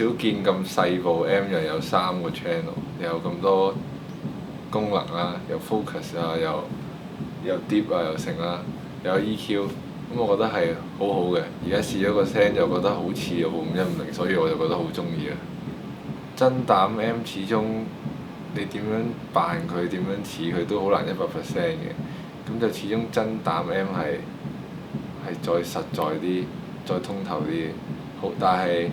少見咁細部 M 又有3個 channel，又有咁多功能啦，有 focus 啊，又 deep 啊，又成啦，又有 EQ，咁我覺得係好好嘅。而家試咗個聲就覺得好似有部5150，所以我就覺得好中意啊。真膽 M 始終你點樣扮佢，點樣似佢都好難100% 嘅，咁就始終真膽 M 係再實在啲，再通透啲。好，但係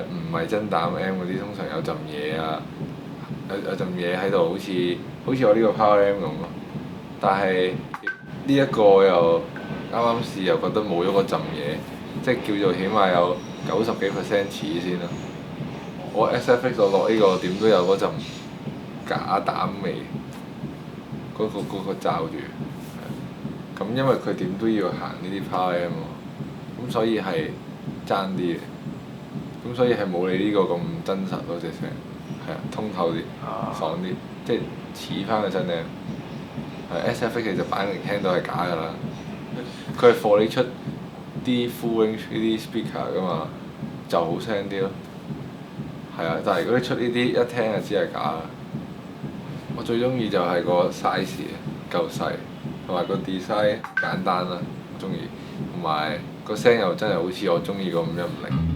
唔係真膽 M 嗰啲，通常有陣嘢啊，有陣嘢喺度，好似我呢個 Power M 咁咯。但係呢一個又啱啱試又覺得冇咗嗰陣嘢，即係叫做起碼有90幾% 似先啦。我 SFX 我落呢個點都有嗰陣假膽味，嗰個罩住。咁因為佢點都要行呢啲 Power M 喎，咁所以係爭啲嘅。咁所以係冇你呢個咁真實咯，隻聲係啊，通透啲，爽啲，即係似翻個真 M。係 SFX 其實擺明聽到係假㗎啦，佢係貨你出啲 full range 呢啲 speaker 㗎嘛，就好聲啲咯。係啊，但係如果你出呢啲一聽就知係假啦。我最中意就係個 size 夠細，同埋個 design 簡單啦，中意，同埋個聲又真係好似我中意個5150。